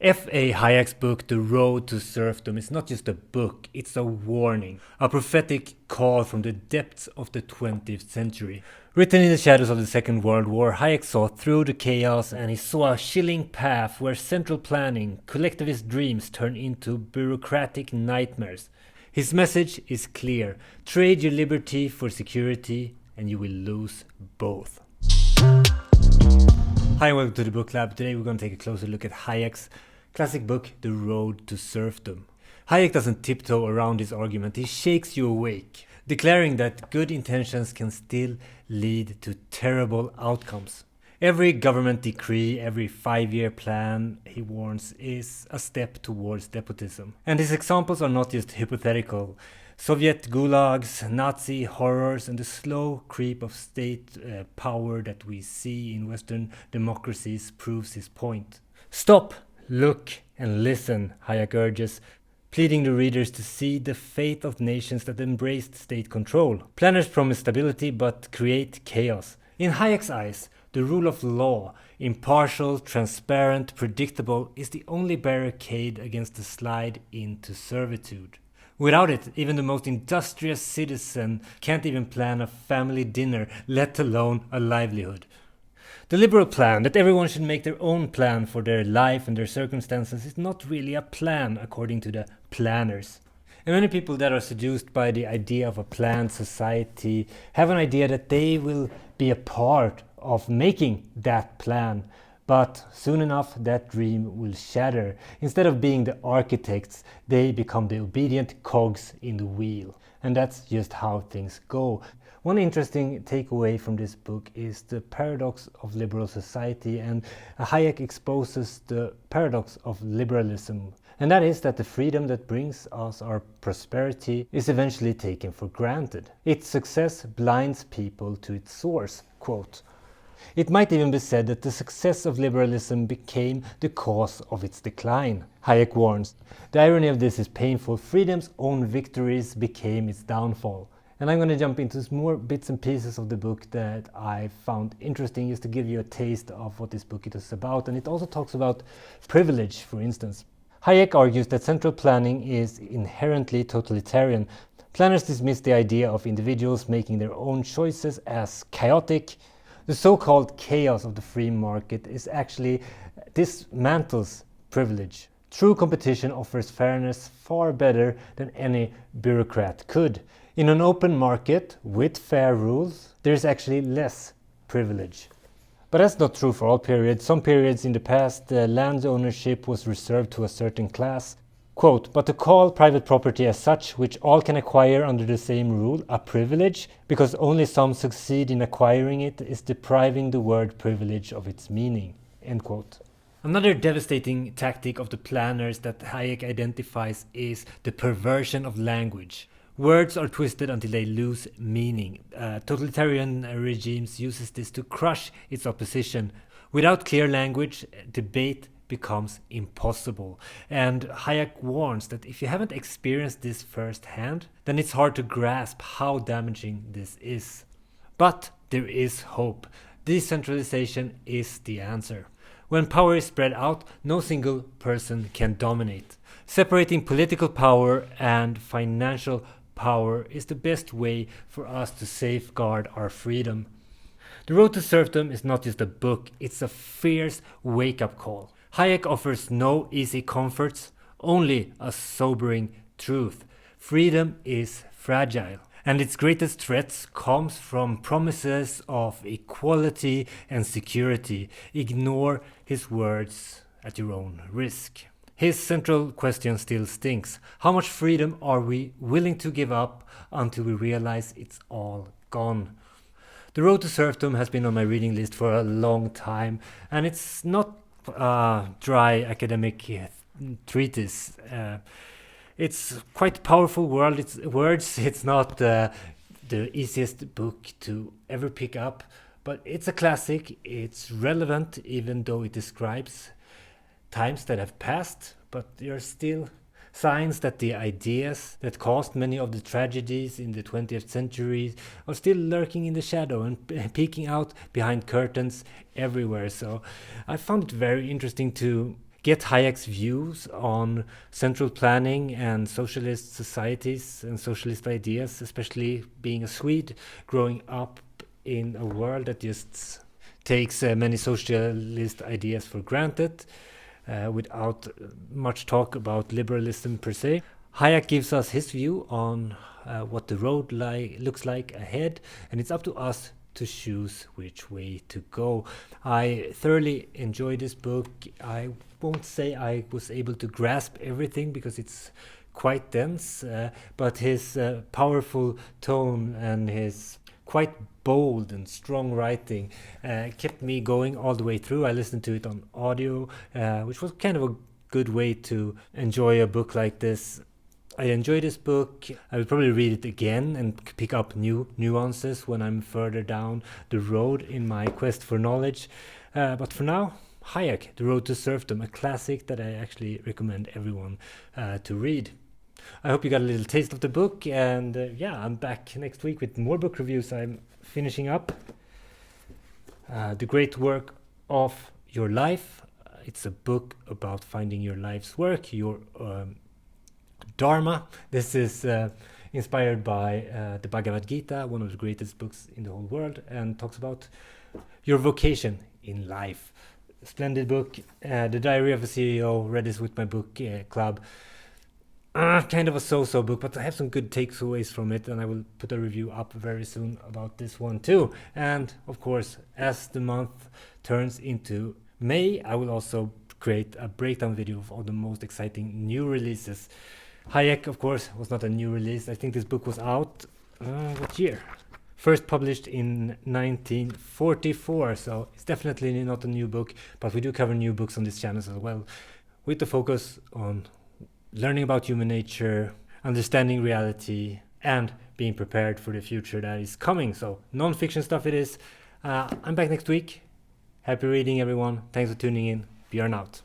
F.A. Hayek's book, The Road to Serfdom, is not just a book, it's a warning, a prophetic call from the depths of the 20th century. Written in the shadows of the Second World War, Hayek saw through the chaos and he saw a chilling path where central planning, collectivist dreams turn into bureaucratic nightmares. His message is clear: trade your liberty for security and you will lose both. Hi and welcome to the Booklab. Today we're going to take a closer look at Hayek's classic book, The Road to Serfdom. Hayek doesn't tiptoe around his argument, he shakes you awake, declaring that good intentions can still lead to terrible outcomes. Every government decree, every 5-year plan, he warns, is a step towards despotism. And his examples are not just hypothetical. Soviet gulags, Nazi horrors, and the slow creep of state power that we see in Western democracies proves his point. Stop, look, and listen, Hayek urges, pleading the readers to see the fate of nations that embraced state control. Planners promise stability but create chaos. In Hayek's eyes, the rule of law, impartial, transparent, predictable, is the only barricade against the slide into servitude. Without it, even the most industrious citizen can't even plan a family dinner, let alone a livelihood. The liberal plan, that everyone should make their own plan for their life and their circumstances, is not really a plan according to the planners. And many people that are seduced by the idea of a planned society have an idea that they will be a part of making that plan. But soon enough that dream will shatter. Instead of being the architects, they become the obedient cogs in the wheel. And that's just how things go. One interesting takeaway from this book is the paradox of liberal society, and Hayek exposes the paradox of liberalism. And that is that the freedom that brings us our prosperity is eventually taken for granted. Its success blinds people to its source. Quote, "It might even be said that the success of liberalism became the cause of its decline," Hayek warns. The irony of this is painful. Freedom's own victories became its downfall. And I'm going to jump into some more bits and pieces of the book that I found interesting, just to give you a taste of what this book is about. And it also talks about privilege, for instance. Hayek argues that central planning is inherently totalitarian. Planners dismiss the idea of individuals making their own choices as chaotic. The so-called chaos of the free market is actually dismantles privilege. True competition offers fairness far better than any bureaucrat could. In an open market with fair rules, there is actually less privilege. But that's not true for all periods. Some periods in the past, land ownership was reserved to a certain class. Quote, "But to call private property as such, which all can acquire under the same rule, a privilege, because only some succeed in acquiring it, is depriving the word privilege of its meaning." End quote. Another devastating tactic of the planners that Hayek identifies is the perversion of language. Words are twisted until they lose meaning. Totalitarian regimes uses this to crush its opposition. Without clear language, debate becomes impossible. And Hayek warns that if you haven't experienced this firsthand, then it's hard to grasp how damaging this is. But there is hope. Decentralization is the answer. When power is spread out, no single person can dominate. Separating political power and financial power is the best way for us to safeguard our freedom. The Road to Serfdom is not just a book, it's a fierce wake-up call. Hayek offers no easy comforts, only a sobering truth. Freedom is fragile, and its greatest threats comes from promises of equality and security. Ignore his words at your own risk. His central question still stinks. How much freedom are we willing to give up until we realize it's all gone? The Road to Serfdom has been on my reading list for a long time, and it's not a dry academic treatise. It's quite powerful words. It's not the easiest book to ever pick up, but it's a classic. It's relevant even though it describes times that have passed, but there are still signs that the ideas that caused many of the tragedies in the 20th century are still lurking in the shadow and peeking out behind curtains everywhere. So I found it very interesting to get Hayek's views on central planning and socialist societies and socialist ideas, especially being a Swede growing up in a world that just takes many socialist ideas for granted without much talk about liberalism per se. Hayek gives us his view on what the road looks like ahead, and it's up to us to choose which way to go. I thoroughly enjoyed this book. I won't say I was able to grasp everything because it's quite dense, but his powerful tone and his quite bold and strong writing kept me going all the way through. I listened to it on audio, which was kind of a good way to enjoy a book like this. I enjoy this book. I will probably read it again and pick up new nuances when I'm further down the road in my quest for knowledge. But for now, Hayek, The Road to Serfdom, a classic that I actually recommend everyone to read. I hope you got a little taste of the book, and I'm back next week with more book reviews. I'm finishing up The Great Work of Your Life. It's a book about finding your life's work, your Dharma. This is inspired by the Bhagavad Gita, one of the greatest books in the whole world, and talks about your vocation in life. Splendid book. The Diary of a CEO, read this with my book club. Kind of a so-so book, but I have some good takeaways from it, and I will put a review up very soon about this one too. And of course, as the month turns into May, I will also create a breakdown video of all the most exciting new releases. Hayek, of course, was not a new release. I think this book was out, what year? First published in 1944, so it's definitely not a new book, but we do cover new books on this channel as well, with the focus on learning about human nature, understanding reality, and being prepared for the future that is coming. So non-fiction stuff it is. I'm back next week. Happy reading, everyone. Thanks for tuning in. Björn out.